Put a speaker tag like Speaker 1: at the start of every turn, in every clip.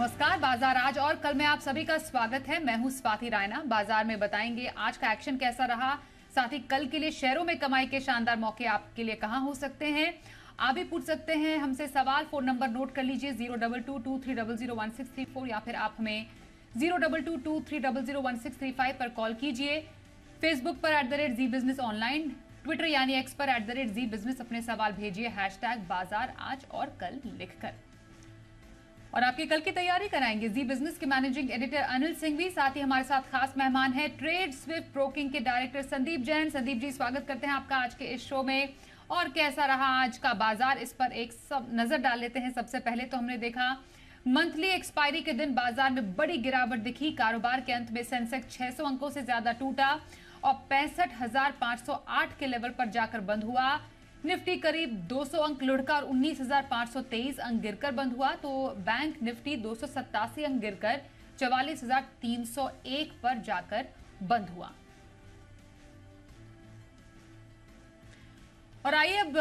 Speaker 1: नमस्कार। बाजार आज और कल में आप सभी का स्वागत है। मैं हूं स्वाति रायना। बाजार में बताएंगे आज का एक्शन कैसा रहा, साथ ही कल के लिए शेयरों में कमाई के शानदार मौके आपके लिए कहां हो सकते हैं। आप भी पूछ सकते हैं हमसे सवाल। फोन नंबर नोट कर लीजिए 0222300164 या फिर आप हमें 0222300165 पर कॉल कीजिए। फेसबुक पर @जी बिजनेस ऑनलाइन, ट्विटर यानी एक्स पर @जी बिजनेस अपने सवाल भेजिए #बाजार आज और कल लिखकर। और आपकी कल की तैयारी कराएंगे जी बिजनेस के मैनेजिंग एडिटर अनिल सिंघवी। साथ ही हमारे साथ खास मेहमान है ट्रेड स्विफ्ट ब्रोकिंग के डायरेक्टर संदीप जैन। संदीप जी, स्वागत करते हैं आपका आज के इस शो में। और कैसा रहा आज का बाजार, इस पर एक सब नजर डाल लेते हैं। सबसे पहले तो हमने देखा मंथली एक्सपायरी के दिन बाजार में बड़ी गिरावट दिखी। कारोबार के अंत में सेंसेक्स 600 अंकों से ज्यादा टूटा और 65,508 के लेवल पर जाकर बंद हुआ। निफ्टी करीब 200 अंक लुढ़कर 19,523 अंक गिरकर बंद हुआ। तो बैंक निफ्टी 287 अंक गिरकर 44,301 पर जाकर बंद हुआ। और आइए अब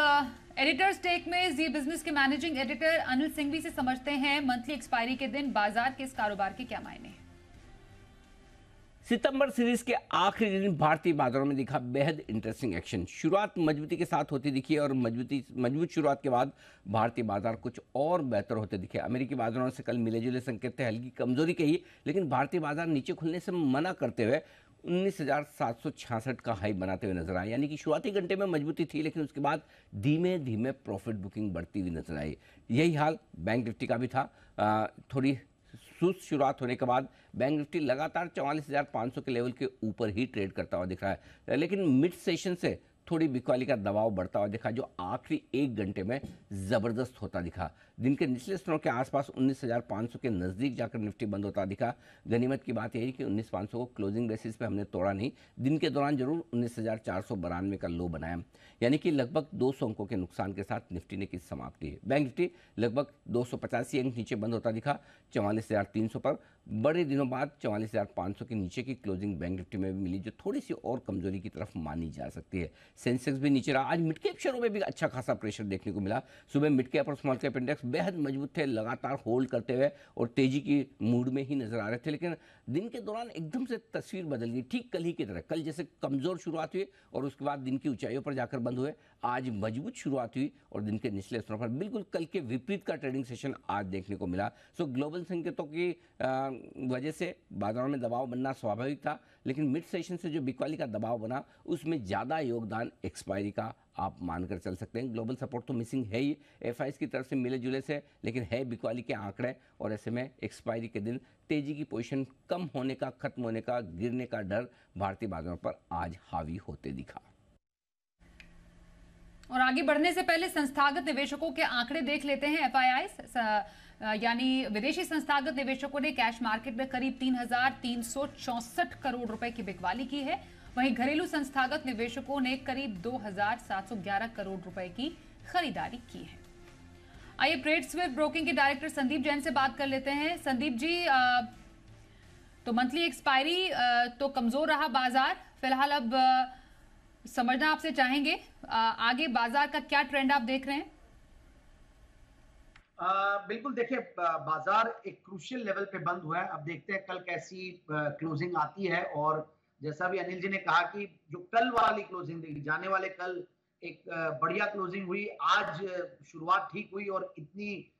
Speaker 1: एडिटर्स टेक में जी बिजनेस के मैनेजिंग एडिटर अनिल सिंघवी से समझते हैं मंथली एक्सपायरी के दिन बाजार के इस कारोबार के क्या मायने हैं।
Speaker 2: सितंबर सीरीज के आखिरी दिन भारतीय बाजारों में दिखा बेहद इंटरेस्टिंग एक्शन। शुरुआत मजबूती के साथ होती दिखी और मजबूत शुरुआत के बाद भारतीय बाजार कुछ और बेहतर होते दिखे। अमेरिकी बाजारों से कल मिले जुले संकेत थे हल्की कमजोरी के ही, लेकिन भारतीय बाजार नीचे खुलने से मना करते हुए 19,766 का हाई बनाते हुए नजर आए। यानी कि शुरुआती घंटे में मजबूती थी, लेकिन उसके बाद धीमे धीमे प्रॉफिट बुकिंग बढ़ती हुई नजर आई। यही हाल बैंक निफ्टी का भी था। थोड़ी सुस्त शुरुआत होने के बाद बैंक निफ्टी लगातार 44,500 के लेवल के ऊपर ही ट्रेड करता हुआ दिख रहा है, लेकिन मिड सेशन से थोड़ी बिकवाली का दबाव बढ़ता हुआ दिखा, जो आखिरी एक घंटे में जबरदस्त होता दिखा। दिन के निचले स्तरों के आसपास 19,500 के नजदीक जाकर निफ्टी बंद होता दिखा। गनीमत की बात यही है कि 19,500 को क्लोजिंग बेसिस पे हमने तोड़ा नहीं, दिन के दौरान जरूर 19,492 का लो बनाया, यानी कि लगभग 200 अंकों के नुकसान के साथ निफ्टी ने की समाप्ति है। बैंक निफ्टी लगभग 285 अंक नीचे बंद होता दिखा 44,300 पर। बड़े दिनों बाद 44,500 के नीचे की क्लोजिंग बैंक निफ्टी में भी मिली, जो थोड़ी सी और कमजोरी की तरफ मानी जा सकती है। सेंसेक्स भी नीचे रहा। आज मिड कैप शेयरों में भी अच्छा खासा प्रेशर देखने को मिला। सुबह मिड कैप और स्मॉल कैप इंडेक्स बेहद मजबूत थे, लगातार होल्ड करते हुए और तेजी की मूड में ही नजर आ रहे थे, लेकिन दिन के दौरान एकदम से तस्वीर बदल गई, ठीक कल ही की तरह। कल जैसे कमजोर शुरुआत हुई और उसके बाद दिन की ऊंचाइयों पर जाकर बंद हुए, आज मजबूत शुरुआत हुई और दिन के निचले स्तरों पर बिल्कुल कल के विपरीत का ट्रेडिंग सेशन आज देखने को मिला। सो ग्लोबल संकेतों की वजह से बाजारों में दबाव बनना स्वाभाविक था, लेकिन मिड सेशन से जो बिकवाली का दबाव बना उसमें ज्यादा योगदान एक्सपायरी का आप मानकर चल सकते हैं। ग्लोबल सपोर्ट तो मिसिंग है ही एफआईएस की तरफ से मिले जुले से, लेकिन है बिकवाली के आंकड़े, और ऐसे में एक्सपायरी के दिन तेजी की पोजीशन कम होने का, खत्म होने का, गिरने का डर भारतीय बाजारों पर आज हावी होते दिखा।
Speaker 1: और आगे बढ़ने से पहले संस्थागत निवेशकों के आंकड़े देख लेते हैं। एफआईआईस यानी विदेशी संस्थागत निवेशकों ने कैश मार्केट में करीब 3,364 करोड़ रुपए की बिकवाली की है। वहीं घरेलू संस्थागत निवेशकों ने करीब 2,711 करोड़ रुपए की खरीदारी की है। आइए ट्रेड स्विफ्ट ब्रोकिंग के डायरेक्टर संदीप जैन से बात कर लेते हैं। संदीप जी, तो मंथली एक्सपायरी तो कमजोर रहा बाजार फिलहाल। अब समझना आपसे चाहेंगे आगे बाजार का क्या ट्रेंड आप देख रहे हैं।
Speaker 3: बिल्कुल, देखिए बाजार एक क्रूशियल लेवल पे बंद हुआ है। अब देखते हैं कल कैसी क्लोजिंग आती है, और जैसा भी अनिल जी ने कहा कि जो कल वाली क्लोजिंग देखी, जाने वाले कल एक बढ़िया क्लोजिंग हुई। आज शुरुआत ठीक हुई और इतनी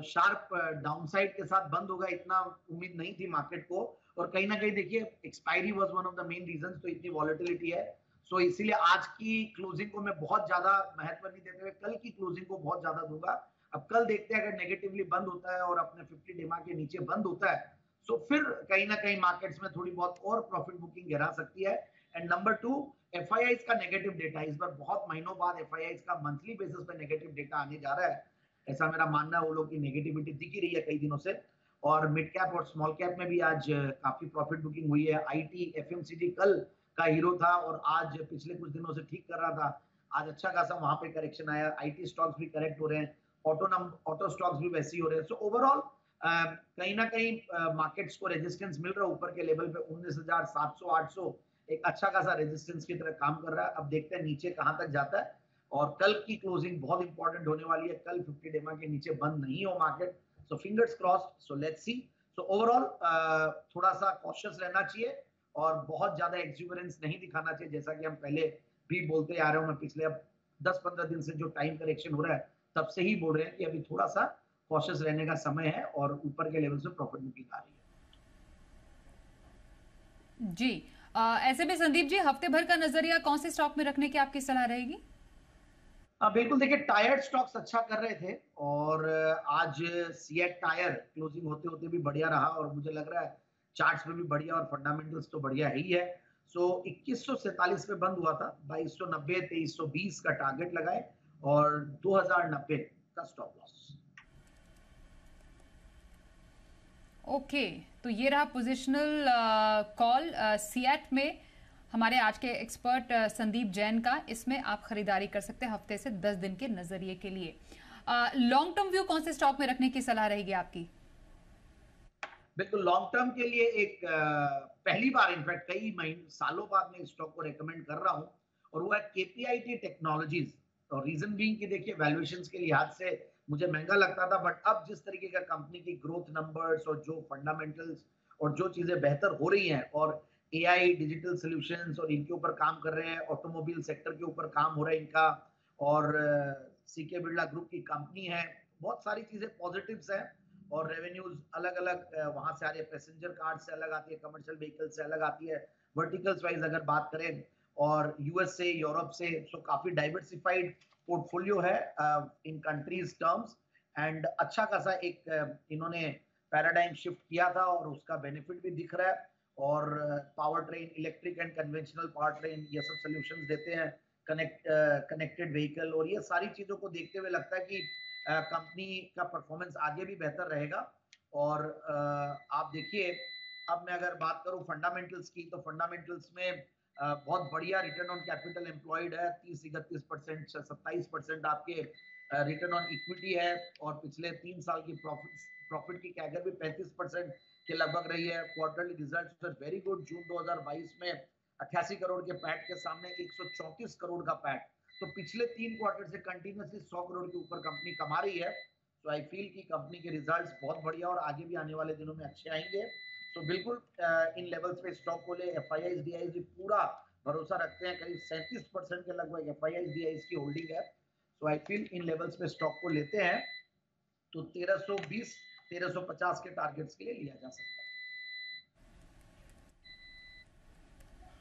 Speaker 3: शार्प डाउनसाइड के साथ बंद होगा इतना उम्मीद नहीं थी मार्केट को। और कहीं ना कहीं देखिए expiry was one of the main reasons, तो इतनी वॉलेटिलिटी है। सो इसीलिए आज की क्लोजिंग को मैं बहुत ज्यादा महत्व नहीं देते हुए कल की क्लोजिंग को बहुत ज्यादा दूंगा। अब कल देखते हैं अगर नेगेटिवली बंद होता है और अपने 50 डेमा के नीचे बंद होता है, तो फिर कहीं ना कहीं मार्केट्स में थोड़ी बहुत और प्रॉफिट बुकिंग गिरा सकती है। एंड नंबर 2, एफआईआईस का नेगेटिव डेटा, इस बार बहुत महीनों बाद एफआईआईस का मंथली बेसिस पे नेगेटिव डेटा आने जा रहा है, ऐसा मेरा मानना है। वो लोग की नेगेटिविटी दिख ही रही है कई दिनों से। और मिड कैप और स्मॉल कैप में भी आज काफी प्रॉफिट बुकिंग हुई है। आईटी एफएमसीजी कल का हीरो था और आज पिछले कुछ दिनों से ठीक कर रहा था, आज अच्छा खासा वहां पे करेक्शन आया। आईटी स्टॉक्स भी करेक्ट हो रहे हैं, ऑटो स्टॉक्स भी वैसे ही हो रहे हैं। सो ओवरऑल कहीं ना कहीं मार्केट्स को रेजिस्टेंस मिल रहा है ऊपर के लेवल पे 19,700 800 एक अच्छा खासा रेजिस्टेंस की तरह काम कर रहा है। अब देखते हैं नीचे कहां तक जाता है। और कल की क्लोजिंग बहुत इंपॉर्टेंट होने वाली है। कल 50 डेमा के नीचे बंद नहीं हो market, so fingers crossed, so let's see. So overall थोड़ा सा कॉशियस रहना चाहिए और बहुत ज्यादा एक्सुबरेंस नहीं दिखाना चाहिए, जैसा कि हम पहले भी बोलते आ रहे हूँ। मैं पिछले अब 10-15 दिन से जो टाइम करेक्शन हो रहा है तब से ही बोल रहे हैं कि अभी थोड़ा सा कॉशियस रहने का समय है और ऊपर के लेवल से प्रॉफिट बुकिंग आ रही है।
Speaker 1: जी, ऐसे में संदीप जी, हफ्ते भर का नजरिया कौन से स्टॉक में रखने की आपकी सलाह रहेगी?
Speaker 3: बिल्कुल, देखिए टायर्ड स्टॉक्स अच्छा कर रहे थे और आज सीएट टायर क्लोजिंग होते होते भी बढ़िया रहा और मुझे लग रहा है चार्ट्स में भी बढ़िया और फंडामेंटल्स तो बढ़िया ही है। सो 2147 पे बंद हुआ था, 2290 2320 का टारगेट लगाए और 2090 का स्टॉप लॉस।
Speaker 1: ओके, तो ये रहा पोजिशनल कॉल सीएट में हमारे आज के एक्सपर्ट संदीप जैन का। इसमें आप खरीदारी कर सकते हैं हफ्ते से 10 दिन के नजरिए के लिए। लॉन्ग टर्म व्यू कौन से स्टॉक में रखने की सलाह रहेगी आपकी?
Speaker 3: बिल्कुल, लॉन्ग टर्म के लिए एक पहली बार इनफैक्ट कई महीने सालों बाद मैं इस स्टॉक को रेकमेंड कर रहा हूं और वो है केपीआईटी टेक्नोलॉजीज। और रीजन बीइंग कि देखिए वैल्यूएशंस के लिहाज से मुझे महंगा लगता था, बट अब जिस तरीके का कंपनी की ग्रोथ नंबर्स और जो फंडामेंटल्स और जो चीजें बेहतर हो रही हैं और एआई डिजिटल सॉल्यूशंस और इनके ऊपर काम कर रहे हैं, ऑटोमोबाइल सेक्टर के ऊपर काम हो रहा है इनका, और सीके बिरला ग्रुप की कंपनी है, बहुत सारी चीजें पॉजिटिव्स हैं और रेवेन्यूज अलग अलग वहां से आ रही है, पैसेंजर कार से अलग आती है, कमर्शियल व्हीकल से अलग आती है, वर्टिकल्स वाइज अगर बात करें और यूएस से यूरोप से, सो काफी डाइवर्सिफाइड पोर्टफोलियो है इन कंट्रीज टर्म्स। एंड अच्छा खासा एक इन्होंने पैराडाइम शिफ्ट किया था और उसका बेनिफिट भी दिख रहा है। और power train, electric and conventional power train, ये सब सोल्यूशंस देते हैं, कनेक्टेड व्हीकल, और ये सारी चीजों को देखते हुए लगता है कि कंपनी का परफॉर्मेंस आगे भी बेहतर रहेगा। और आप देखिए, अब मैं अगर बात करूं फंडामेंटल्स की, तो फंडामेंटल्स में बहुत बढ़िया रिटर्न ऑन कैपिटल एम्प्लॉयड है, 30-31%, 27% आपके रिटर्न ऑन इक्विटी है और पिछले 3 साल की प्रॉफिट की कैगर भी 35% के लगभग रही है। Quarterly results are very good. जून 2022 में 88 करोड़ के पैट के सामने 134 करोड़ का पैट, तो पिछले 3 क्वार्टर से कंटिन्यूसली 100 करोड़ के ऊपर कंपनी कमा रही है। तो आई फील कि कंपनी के रिजल्ट्स बहुत बढ़िया और आगे भी आने वाले दिनों में अच्छे आएंगे। तो बिल्कुल इन लेवल्स पे स्टॉक को ले। एफआईआईज डीआईज भी पूरा भरोसा रखते हैं, करीब 37% के लगभग एफआईआईज डीआईज की होल्डिंग है। सो आई फील इन लेवल्स पे स्टॉक को लेते हैं तो 1320-1350 के टारगेट्स के लिए लिया जा सकता है।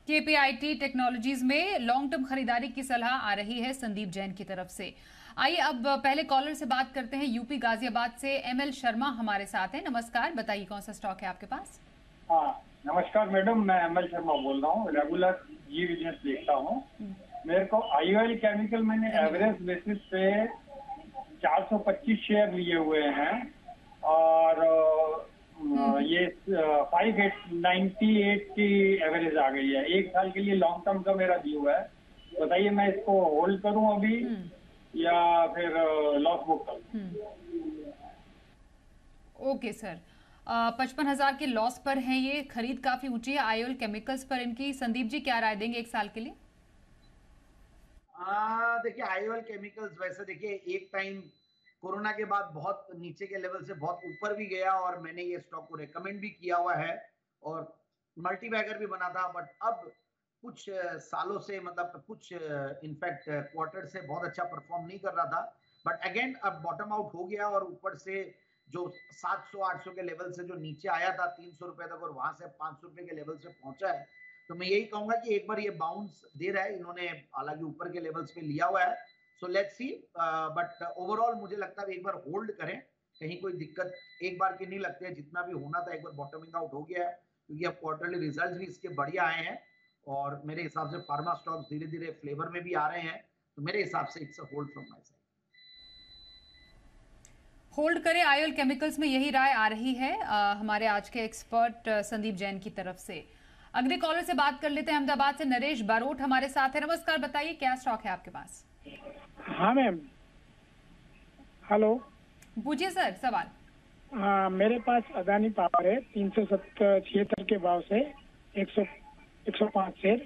Speaker 1: केपीआईटी टेक्नोलॉजीज में लॉन्ग टर्म खरीदारी की सलाह आ रही है संदीप जैन की तरफ से। आइए अब पहले कॉलर से बात करते हैं। यूपी गाजियाबाद से एमएल शर्मा हमारे साथ हैं। नमस्कार, बताइए कौन सा स्टॉक है आपके पास?
Speaker 4: हाँ, नमस्कार मैडम, मैं एमएल शर्मा बोल रहा हूँ। रेगुलर ये बिजनेस देखता हूँ। मेरे को आईओएल केमिकल मैंने एवरेज बेसिस पे 425 शेयर लिए हुए हैं और ये 598 की एवरेज आ गई है। 1 साल के लिए लॉन्ग टर्म का मेरा व्यू है। बताइए मैं इसको होल्ड करूं अभी या फिर लॉस बुक करूं?
Speaker 1: ओके सर, 55,000 के लॉस पर है ये। खरीद काफी ऊंची है आईओएल केमिकल्स पर इनकी। संदीप जी क्या राय देंगे 1 साल के लिए?
Speaker 3: देखिए आईओएल केमिकल्स वैसे देखिए एक टाइम कोरोना के बाद बहुत नीचे के लेवल से बहुत ऊपर भी गया और मैंने ये स्टॉक को रेकमेंड भी किया हुआ है और मल्टी बैगर भी बना था, बट अब कुछ सालों से, मतलब कुछ इनफैक्ट क्वार्टर से बहुत अच्छा परफॉर्म नहीं कर रहा था, बट अगेन अब बॉटम आउट हो गया और ऊपर से जो 700-800 के लेवल से जो नीचे आया था 300 रुपए तक और वहां से 500 रुपए के लेवल से पहुंचा है, तो मैं यही कहूंगा कि एक बार ये बाउंस दे रहा है इन्होंने, हालांकि ऊपर के लेवल्स पे लिया हुआ है। So let's see, but overall मुझे लगता है एक बार होल्ड करें, कहीं कोई दिक्कत एक बार की नहीं लगती है। जितना भी होना था एक बार बॉटमिंग आउट हो गया है, क्योंकि अब क्वार्टरली रिजल्ट्स भी इसके बढ़िया आए हैं और मेरे हिसाब से फार्मा स्टॉक्स धीरे धीरे फ्लेवर में भी आ रहे हैं, तो मेरे हिसाब से it's a hold from my side.
Speaker 1: Hold करें आईओएल केमिकल्स में, यही राय आ रही है हमारे आज के एक्सपर्ट संदीप जैन की तरफ से। अगले कॉलर से बात कर लेते हैं। अहमदाबाद से नरेश बारोट हमारे साथ है। नमस्कार, बताइए क्या स्टॉक है आपके पास?
Speaker 5: हाँ मैम, हेलो।
Speaker 1: पूछिए सर सवाल।
Speaker 5: मेरे पास अदानी पावर है 376 के भाव से 105 शेयर।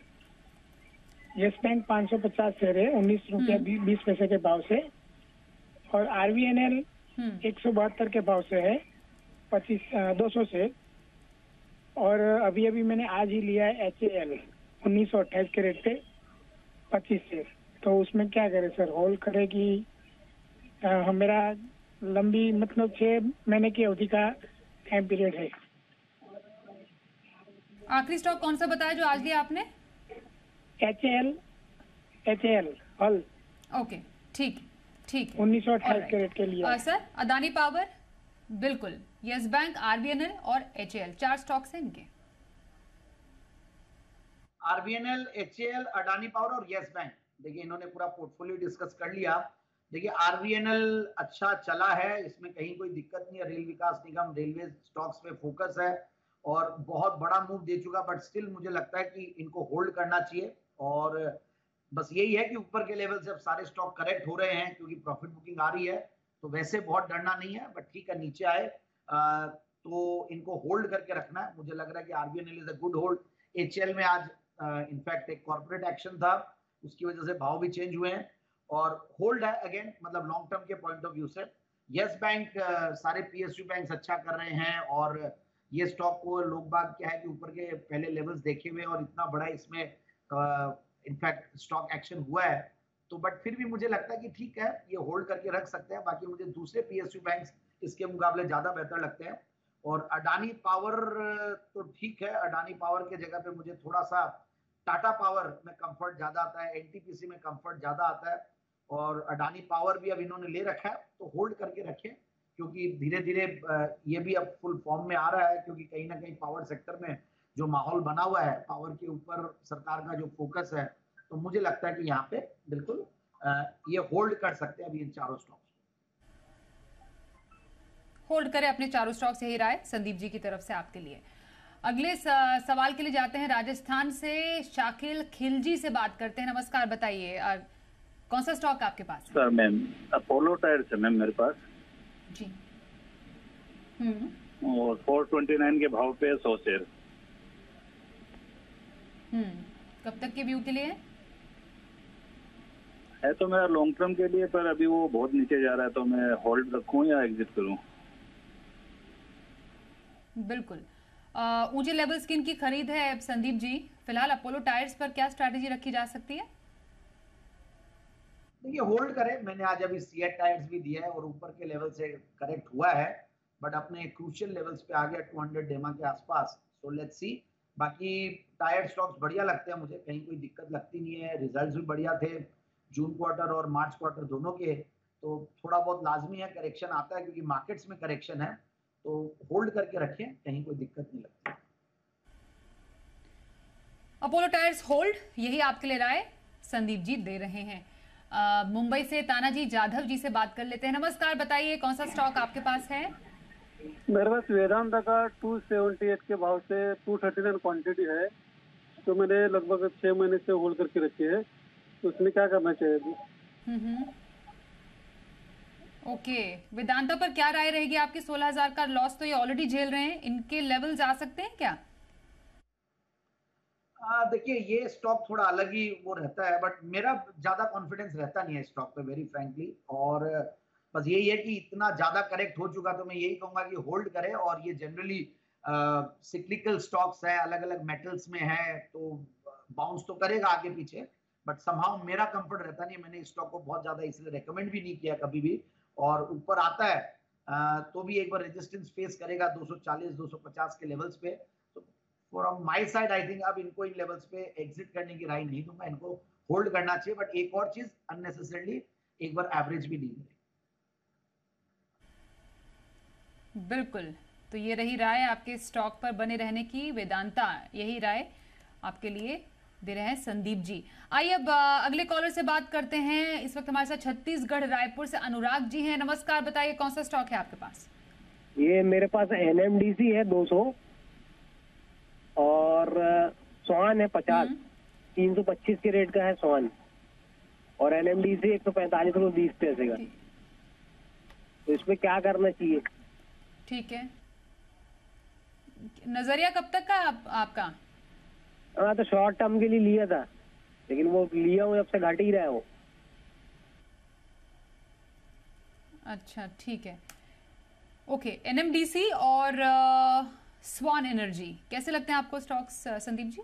Speaker 5: यस बैंक 550 शेयर है 19 रुपया 20 पैसे के भाव से। और आरवीएनएल 172 के भाव से है 200 से। और अभी अभी मैंने आज ही लिया है HAL 1928 के रेट पे 25 से। तो उसमें क्या करें सर, होल्ड करे कि मेरा लंबी मतलब 6 महीने की अवधि का टाइम पीरियड है।
Speaker 1: आखिरी स्टॉक कौन सा बताया जो आज लिया आपने?
Speaker 5: HAL हल।
Speaker 1: ओके, ठीक ठीक है।
Speaker 5: 1928 के रेट के लिए।
Speaker 1: सर अदानी पावर, बिल्कुल, यस बैंक, RVNL और HAL, 4 स्टॉक्स हैं इनके।
Speaker 3: RVNL, HAL, अडानी पावर और यस बैंक। देखिए इन्होंने पूरा पोर्टफोलियो डिस्कस कर लिया। देखिए RVNL अच्छा चला है, इसमें कहीं कोई दिक्कत नहीं है। रेल विकास निगम, रेलवे स्टॉक्स पे फोकस है और बहुत बड़ा मूव दे चुका, बट स्टिल मुझे लगता है कि इनको होल्ड करना चाहिए। और बस यही है कि ऊपर के लेवल से अब सारे स्टॉक करेक्ट हो रहे हैं क्योंकि प्रॉफिट बुकिंग आ रही है, तो वैसे बहुत डरना नहीं है, बट ठीक है नीचे आए तो इनको होल्ड करके रखना है। मुझे लग रहा है कि RVNL is a good hold. HAL में आज इनफैक्ट एक कॉर्पोरेट एक्शन था, उसकी वजह से भाव भी चेंज हुए हैं और होल्ड है अगेन, मतलब लॉन्ग टर्म के पॉइंट ऑफ व्यू से। यस बैंक, सारे PSU बैंक्स अच्छा कर रहे हैं और ये स्टॉक को लोग बाग क्या है कि ऊपर के पहले लेवल्स देखे हुए और इतना बड़ा इसमें इनफैक्ट स्टॉक एक्शन हुआ है, तो बट फिर भी मुझे लगता है कि ठीक है ये होल्ड करके रख सकते हैं। बाकी मुझे दूसरे PSU बैंक्स इसके मुकाबले ज्यादा बेहतर लगते हैं। और अडानी पावर तो ठीक है, अडानी पावर के जगह पे मुझे थोड़ा सा टाटा पावर में कंफर्ट ज्यादा आता है, NTPC में कंफर्ट ज्यादा आता है। और अडानी पावर भी अब इन्होंने ले रखा है तो होल्ड करके रखें, क्योंकि धीरे धीरे ये भी अब फुल फॉर्म में आ रहा है, क्योंकि कहीं ना कहीं पावर सेक्टर में जो माहौल बना हुआ है, पावर के ऊपर सरकार का जो फोकस है, तो मुझे लगता है कि यहाँ पे बिल्कुल ये होल्ड कर सकते हैं अभी इन चारों स्टॉक्स।
Speaker 1: होल्ड करें अपने चारों स्टॉक्स, यही राय संदीप जी की तरफ से आपके लिए। अगले सवाल के लिए जाते हैं राजस्थान से। शाकिल खिलजी से बात करते हैं। नमस्कार, बताइए कौन सा स्टॉक आपके पास है?
Speaker 6: सर मैम अपोलो टायर्स है मैम मेरे पास
Speaker 1: जी।
Speaker 6: और 429 के भाव पे 100 शेयर।
Speaker 1: कब तक के व्यू के लिए
Speaker 6: है तो मेरा लॉन्ग टर्म के लिए, पर अभी वो बहुत नीचे जा रहा है, तो मैं होल्ड रखूं या एग्जिट करूं?
Speaker 1: बिल्कुल, ऊंचे लेवल्स की इनकी खरीद है संदीप जी। फिलहाल अपोलो टायर्स पर क्या स्ट्रैटेजी रखी जा सकती है?
Speaker 3: देखिए होल्ड करें, मैंने आज अभी सीएट टायर्स भी दिया है और ऊपर के लेवल से करेक्ट हुआ है, बट अपने क्रूशियल लेवल्स पे आ गया 200 डेमा के आसपास। So let's see. बाकी टायर स्टॉक्स बढ़िया लगते हैं मुझे, कहीं कोई दिक्कत लगती नहीं है। रिजल्ट्स भी बढ़िया थे जून क्वार्टर और मार्च क्वार्टर दोनों के, तो थोड़ा बहुत लाजमी है करेक्शन आता है क्योंकि मार्केट्स में करेक्शन है, तो होल्ड करके रखें, कहीं कोई दिक्कत नहीं लगती।
Speaker 1: अपोलो टायर्स होल्ड, यही आपके लिए राय संदीप जी दे रहे हैं। मुंबई से तानाजी जाधव जी से बात कर लेते हैं। नमस्कार, बताइए कौन सा स्टॉक आपके पास है?
Speaker 7: मेरे पास वेदांता का 278 के भाव से 239 क्वांटिटी है, तो मैंने लगभग 6 महीने से होल्ड करके रखी है, तो उसमें क्या करना चाहिए?
Speaker 1: ओके, वेदांता पर क्या राय रहेगी आपकी? 16,000 का लॉस तो ये ऑलरेडी झेल रहे हैं, इनके लेवल्स आ सकते हैं क्या?
Speaker 3: देखिए ये स्टॉक थोड़ा अलग ही वो रहता है, बट मेरा ज्यादा कॉन्फिडेंस रहता नहीं है स्टॉक पे वेरी फ्रैंकली। और बस यही है कि इतना ज्यादा करेक्ट हो चुका, तो मैं यही कहूंगा कि होल्ड करें। और ये जनरली सिक्लिकल स्टॉक्स है, अलग अलग मेटल्स में है, तो बाउंस तो करेगा आगे पीछे, बट समहाउ मेरा कंफर्ट रहता नहीं है। मैंने इस स्टॉक को बहुत ज्यादा इसलिए रेकमेंड भी नहीं किया कभी भी, और ऊपर आता है तो भी एक बार रेजिस्टेंस फेस करेगा 240-250 के लेवल्स पे। From my side I think अब इनको इन लेवल्स पे एग्जिट करने की राय नहीं दूंगा, इनको होल्ड करना चाहिए। बट एक और चीज, अननेसेसरली एक बार एवरेज भी नहीं मिले।
Speaker 1: बिल्कुल, तो ये रही राय आपके स्टॉक पर बने रहने की। वेदांता, यही राय आपके लिए दे रहे हैं संदीप जी। आइए अब अगले कॉलर से बात करते हैं। इस वक्त हमारे साथ छत्तीसगढ़ रायपुर से अनुराग जी हैं। नमस्कार, बताइए कौन सा स्टॉक है आपके पास?
Speaker 8: ये मेरे पास NMDC है 200 और स्वान है 50, 325 के रेट का है स्वान, और NMDC 145 पैसे का। तो इसमें क्या करना चाहिए?
Speaker 1: ठीक है, नजरिया कब तक का आपका?
Speaker 8: हाँ, तो शॉर्ट टर्म के लिए लिया था, लेकिन वो लिया हूँ जब से घट ही रहा है वो।
Speaker 1: अच्छा, ठीक है, ओके। एनएमडीसी और स्वान एनर्जी कैसे लगते हैं आपको स्टॉक्स, संदीप जी?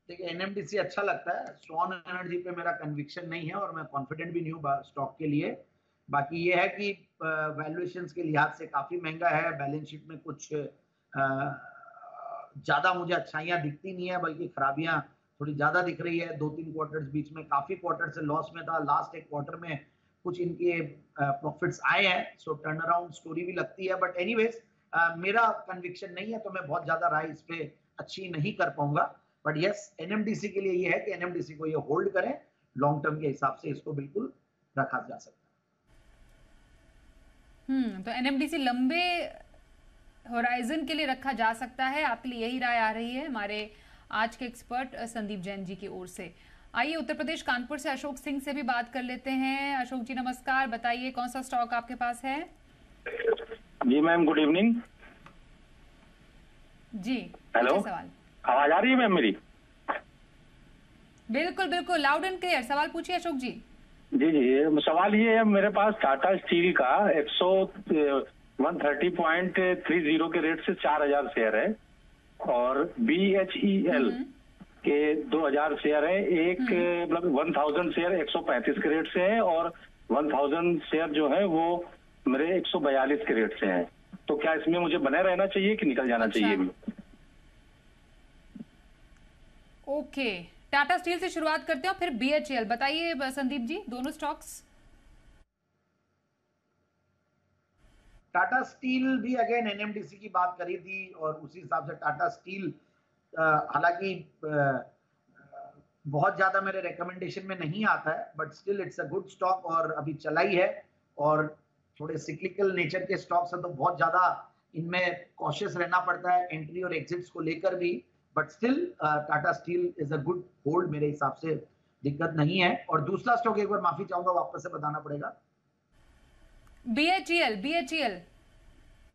Speaker 3: देखिए, एनएमडीसी अच्छा लगता है, स्वान एनर्जी पे मेरा कन्विक्शन नहीं है और मैं कॉन्फिडेंट भी नहीं हूँ स्टॉक के लिए। बाकी ये है कि वैल्यूएशंस के लिहाज से काफी महंगा है, बैलेंस शीट में कुछ ज्यादा मुझे अच्छाइयाँ दिखती नहीं है, बल्कि खराबियां थोड़ी ज्यादा दिख रही है। 2-3 क्वार्टर्स बीच में काफी क्वार्टर से लॉस में था, लास्ट एक क्वार्टर में कुछ इनके प्रॉफिट्स आए हैं, सो टर्न अराउंड स्टोरी भी लगती है। बट एनीवेज मेरा कन्विक्शन नहीं है, तो मैं बहुत ज्यादा राय इस पे अच्छी नहीं कर पाऊंगा। बट यस, एनएमडीसी के लिए ये है कि एनएमडीसी को ये होल्ड करें, लॉन्ग टर्म के हिसाब से इसको बिल्कुल रखा जा सकता है।
Speaker 1: तो एनएमडीसी लंबे होराइजन के लिए रखा जा सकता है, आपके लिए यही राय आ रही है हमारे आज के एक्सपर्ट संदीप जैन जी की ओर से। आइए उत्तर प्रदेश कानपुर से अशोक सिंह से भी बात कर लेते हैं। अशोक जी नमस्कार, बताइए कौन सा स्टॉक आपके पास है?
Speaker 6: जी मैम, गुड इवनिंग।
Speaker 1: जी,
Speaker 6: हेलो,
Speaker 1: सवाल
Speaker 6: आवाज आ रही है मैम मेरी?
Speaker 1: बिल्कुल बिल्कुल, लाउड एंड क्लियर। सवाल पूछिए अशोक जी।
Speaker 6: जी जी, सवाल ये है, मेरे पास टाटा स्टील का 130.30 के रेट से 4000 शेयर है और BHEL के 2000 शेयर है। एक मतलब 1000 शेयर 135 के रेट से है और 1000 शेयर जो है वो मेरे 142 के रेट से है। तो क्या इसमें मुझे बने रहना चाहिए कि निकल जाना चाहिए भी?
Speaker 1: ओके, टाटा स्टील से शुरुआत करते हैं, फिर BHEL। बताइए संदीप जी, दोनों स्टॉक्स।
Speaker 3: टाटा स्टील भी अगेन एनएमडीसी की बात करी थी और उसी हिसाब से टाटा स्टील हालांकि बहुत ज्यादा मेरे रिकमेंडेशन में नहीं आता है, but still it's a good stock और अभी चला ही है। और थोड़े सिक्लिकल नेचर के स्टॉक्स है तो बहुत ज्यादा इनमें कॉशियस रहना पड़ता है एंट्री और एग्जिट्स को लेकर भी। But still Tata steel is a good hold, मेरे हिसाब से दिक्कत नहीं है। और दूसरा स्टॉक एक बार माफी चाहूंगा, वापस से बताना पड़ेगा।
Speaker 1: BHEL।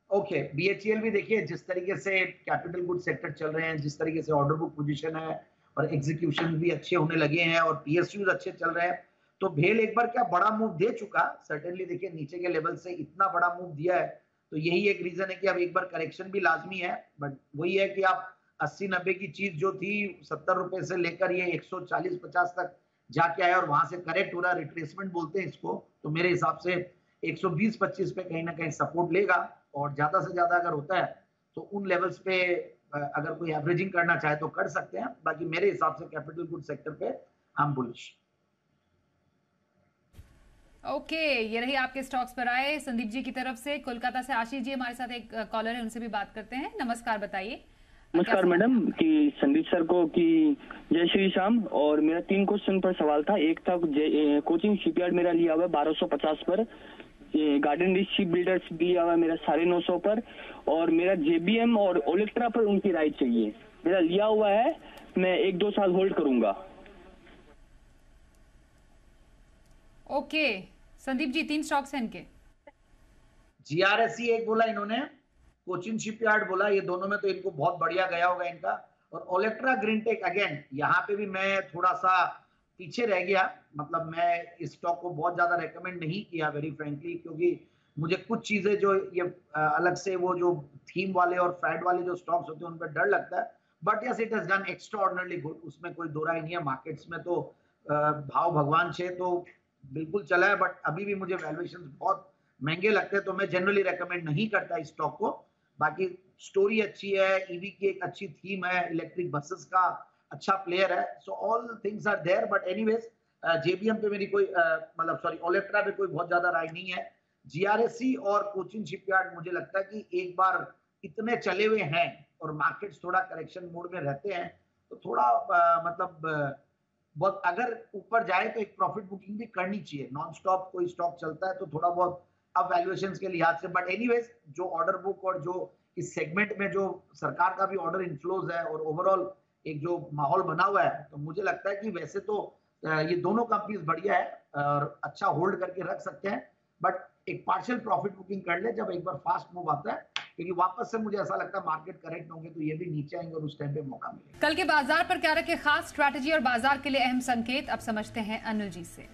Speaker 3: ओके, BHEL भी देखिए, जिस तरीके से कैपिटल गुड सेक्टर चल रहे हैं, जिस तरीके से ऑर्डर बुक पोजीशन है और एग्जीक्यूशन भी अच्छे होने लगे हैं और PSUs अच्छे चल रहे हैं, तो भेल एक बार क्या बड़ा मूव दे चुका। सर्टेनली देखिए, नीचे के लेवल से इतना बड़ा मूव दिया है, तो यही एक रीजन है कि अब एक बार करेक्शन भी लाजमी है। बट वही है कि आप 80-90 की चीज जो थी 70 रुपए से लेकर ये 140-50 तक जाके आया और वहां से करेक्ट हो रहा, रिट्रेसमेंट बोलते हैं इसको। तो मेरे हिसाब से 120-25 पे कहीं ना कहीं सपोर्ट लेगा और ज्यादा से ज्यादा अगर होता है तो उन लेवल्स पे अगर कोई एवरेजिंग करना चाहे तो कर सकते हैं। बाकी मेरे हिसाब से कैपिटल गुड सेक्टर पे आई एम बुलिश।
Speaker 1: ओके, ये रही आपके स्टॉक्स पर आए संदीप जी की तरफ से। कोलकाता से आशीष जी हमारे साथ एक कॉलर है, उनसे भी बात करते हैं। नमस्कार, बताइए।
Speaker 9: नमस्कार मैडम, कि संदीप सर को कि जय श्री श्याम। और मेरा 3 क्वेश्चन पर सवाल था। एक था कोचिंग शिपयार्ड मेरा लिया हुआ है 1250 पर, गार्डन रिच शिप बिल्डर्स दिया हुआ है मेरा 950 पर, और मेरा JBM और ओलेक्ट्रा पर उनकी राय चाहिए। मेरा लिया हुआ है, मैं 1-2 साल होल्ड करूंगा।
Speaker 1: ओके संदीप जी, 3 स्टॉक्स हैं इनके।
Speaker 3: GRSE एक बोला इन्होंने, कोचिन शिपयार्ड बोला, ये दोनों में तो इनको बहुत बढ़िया गया होगा इनका। और ओलेक्ट्रा ग्रीनटेक अगेन, यहाँ पे भी मैं थोड़ा सा पीछे रह गया, मतलब मैं इस स्टॉक को बहुत ज्यादा रेकमेंड नहीं किया वेरी फ्रेंकली, क्योंकि मुझे कुछ चीजें जो ये अलग से वो जो थीम वाले और फैड वाले जो स्टॉक्स होते हैं उन पर डर लगता है। But yes, it has done extraordinarily good, उसमें कोई दो राय नहीं है। मार्केट्स में तो भाव भगवान छे तो बिल्कुल चला है, बट अभी भी मुझे वैल्यूएशन बहुत महंगे लगते हैं, तो मैं जनरली रेकमेंड नहीं करता इस स्टॉक को। बाकी स्टोरी अच्छी है, ईवी की एक अच्छी थीम है, इलेक्ट्रिक बसेस का अच्छा प्लेयर है, so all things are there. But anyways JBM पे मेरी कोई मतलब सॉरी ओलेक्ट्रा पे कोई बहुत ज्यादा राय नहीं है। GRSE और कोचिन शिपयार्ड मुझे लगता है कि एक बार इतने चले हुए हैं और मार्केट्स थोड़ा करेक्शन मोड में रहते हैं, तो थोड़ा मतलब बहुत अगर ऊपर जाए तो एक प्रॉफिट बुकिंग भी करनी चाहिए। नॉन स्टॉप कोई स्टॉक चलता है तो थोड़ा बहुत अब वैल्यूएशंस के लिहाज से। बट एनीवेज जो ऑर्डर बुक और जो इस सेगमेंट में जो सरकार का भी ऑर्डर इनफ्लोज है और ओवरऑल एक जो माहौल बना हुआ है, तो मुझे लगता है कि वैसे तो ये दोनों कंपनीज बढ़िया है और अच्छा होल्ड करके रख सकते हैं। बट एक पार्शियल प्रॉफिट बुकिंग कर ले जब एक बार फास्ट मूव आता है, क्योंकि वापस से मुझे ऐसा लगता है मार्केट करेक्ट होंगे तो ये भी नीचे आएंगे और उस टाइम पे मौका मिलेगा।
Speaker 1: कल के बाजार पर क्या रखे खास स्ट्रैटेजी और बाजार के लिए अहम संकेत, अब समझते हैं अनिल जी से।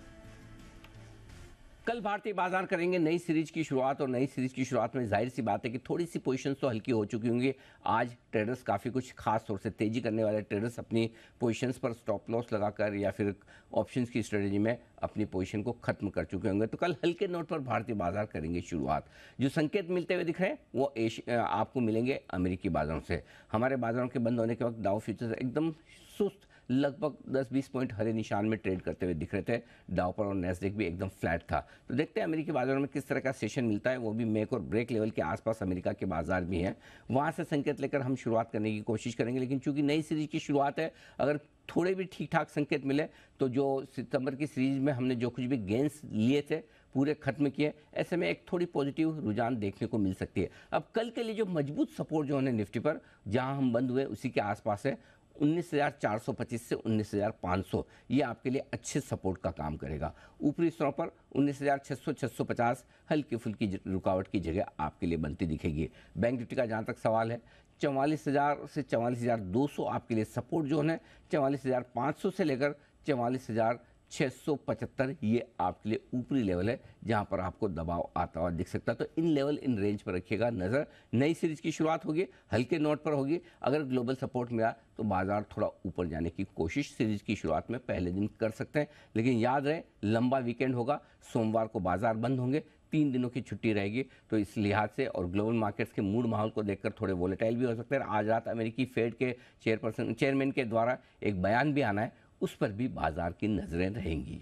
Speaker 2: कल भारतीय बाजार करेंगे नई सीरीज की शुरुआत, और नई सीरीज की शुरुआत में जाहिर सी बात है कि थोड़ी सी पोजीशंस तो हल्की हो चुकी होंगी। आज ट्रेडर्स काफ़ी कुछ खास तौर से तेजी करने वाले ट्रेडर्स अपनी पोजीशंस पर स्टॉप लॉस लगाकर या फिर ऑप्शंस की स्ट्रेटजी में अपनी पोजीशन को खत्म कर चुके होंगे। तो कल हल्के नोट पर भारतीय बाजार करेंगे शुरुआत। जो संकेत मिलते हुए दिख रहे हैं वो आपको मिलेंगे अमेरिकी बाजारों से। हमारे बाजारों के बंद होने के वक्त डाउ फ्यूचर्स एकदम सुस्त लगभग 10-20 पॉइंट हरे निशान में ट्रेड करते हुए दिख रहे थे। डाउ पर और नैस्डैक भी एकदम फ्लैट था। तो देखते हैं अमेरिकी बाजारों में किस तरह का सेशन मिलता है। वो भी मेक और ब्रेक लेवल के आसपास अमेरिका के बाजार भी हैं, वहाँ से संकेत लेकर हम शुरुआत करने की कोशिश करेंगे। लेकिन चूंकि नई सीरीज की शुरुआत है, अगर थोड़े भी ठीक ठाक संकेत मिले तो जो सितंबर की सीरीज में हमने जो कुछ भी गेंस लिए थे पूरे खत्म किए, ऐसे में एक थोड़ी पॉजिटिव रुझान देखने को मिल सकती है। अब कल के लिए जो मजबूत सपोर्ट जो है निफ्टी पर जहां हम बंद हुए उसी के आसपास है 19,425 से 19,500, ये आपके लिए अच्छे सपोर्ट का काम करेगा। ऊपरी स्तरों पर 19,600-650 हल्की फुल्की रुकावट की जगह आपके लिए बनती दिखेगी। बैंक निफ्टी का जहाँ तक सवाल है 44,000 से 44,200 आपके लिए सपोर्ट जोन है। 44,500 से लेकर 44,675 ये आपके लिए ऊपरी लेवल है जहां पर आपको दबाव आता हुआ दिख सकता है। तो इन लेवल इन रेंज पर रखिएगा नज़र। नई सीरीज की शुरुआत होगी, हल्के नोट पर होगी। अगर ग्लोबल सपोर्ट मिला तो बाजार थोड़ा ऊपर जाने की कोशिश सीरीज की शुरुआत में पहले दिन कर सकते हैं। लेकिन याद रहे लंबा वीकेंड होगा, सोमवार को बाजार बंद होंगे, 3 दिनों की छुट्टी रहेगी। तो इस लिहाज से और ग्लोबल मार्केट्स के मूड माहौल को देखकर थोड़े वोलेटाइल भी हो सकते हैं। आज रात अमेरिकी फेड के चेयरमैन के द्वारा एक बयान भी आना है, उस पर भी बाजार की नजरें रहेंगी।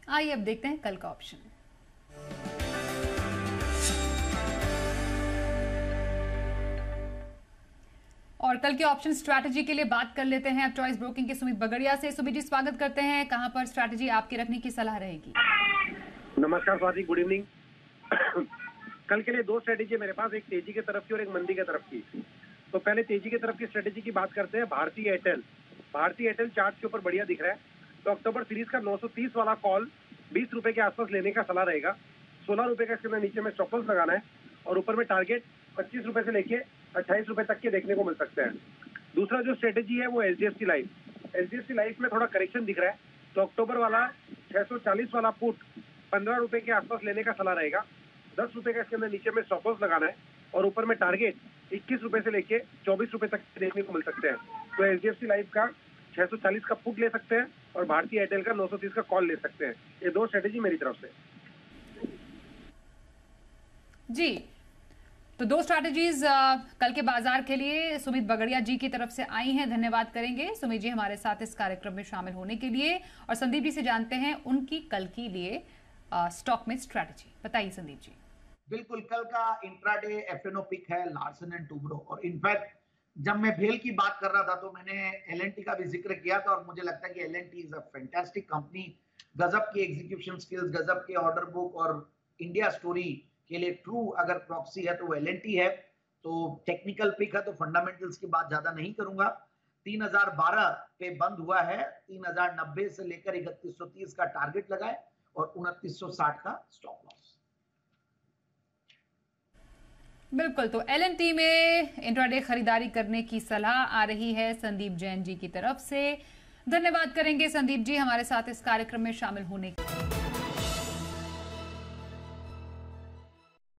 Speaker 1: आइए अब देखते हैं कल का ऑप्शन। और कल के ऑप्शन स्ट्रैटेजी के लिए बात कर लेते हैं अब चॉइस ब्रोकिंग के सुमित बगड़िया से। सुमित जी स्वागत करते हैं। कहां पर स्ट्रैटेजी आपकी रखने की सलाह रहेगी?
Speaker 10: नमस्कार स्वाति, गुड इवनिंग। कल के लिए 2 स्ट्रैटेजी मेरे पास, एक तेजी की तरफ की और एक मंदी की तरफ की। तो पहले तेजी की तरफ की स्ट्रेटेजी की बात करते हैं। भारतीय एयरटेल चार्ट के ऊपर बढ़िया दिख रहा है। तो अक्टूबर सीरीज का 930 वाला कॉल 20 रुपए के आसपास लेने का सलाह रहेगा। 16 रुपए का इसके नीचे में स्टॉप लॉस लगाना है और ऊपर में टारगेट 25 रुपए से लेके 28 रुपए तक के देखने को मिल सकते हैं। दूसरा जो स्ट्रेटेजी है वो एचडीएफसी लाइफ में थोड़ा करेक्शन दिख रहा है। तो अक्टूबर वाला 640 वाला पुट 15 रुपए के आसपास लेने का सलाह रहेगा। 10 रुपए का इसके अंदर नीचे में स्टॉप लॉस लगाना है और ऊपर में टारगेट 21 रुपए से लेके 24 रुपए तक देखने को मिल सकते हैं। तो एचडीएफसी लाइफ का 640 का पुट ले सकते हैं और भारतीय एयरटेल का 930 का कॉल ले सकते हैं। ये 2 स्ट्रेटेजी मेरी तरफ से
Speaker 1: जी। तो 2 स्ट्रैटेजीज कल के बाजार के लिए सुमित बगड़िया जी की तरफ से आई हैं। धन्यवाद करेंगे सुमित जी हमारे साथ इस कार्यक्रम में शामिल होने के लिए। और संदीप जी से जानते हैं उनकी कल के लिए स्टॉक में स्ट्रैटेजी। बताइए संदीप जी।
Speaker 3: बिल्कुल, कल का इंट्राडे एफएनओ पिक है लार्सन एंड टूब्रो। और इनफैक्ट जब मैं भेल की बात कर रहा था तो मैंने एलएनटी का भी जिक्र किया था और मुझे लगता है कि LNT is a fantastic company. गजब की एग्जीक्यूशन स्किल्स, गजब के ऑर्डर बुक और इंडिया स्टोरी के लिए ट्रू अगर प्रॉक्सी है तो वो एलएनटी है। तो टेक्निकल पिक है तो फंडामेंटल्स की बात ज्यादा नहीं करूंगा। 3012 पे बंद हुआ है। 3090 से लेकर 3130 का टारगेट लगाए और 2960 का स्टॉप लॉस।
Speaker 1: बिल्कुल, तो एलएनटी में इंट्राडे खरीदारी करने की सलाह आ रही है संदीप जैन जी की तरफ से। धन्यवाद करेंगे संदीप जी हमारे साथ इस कार्यक्रम में शामिल होने के लिए।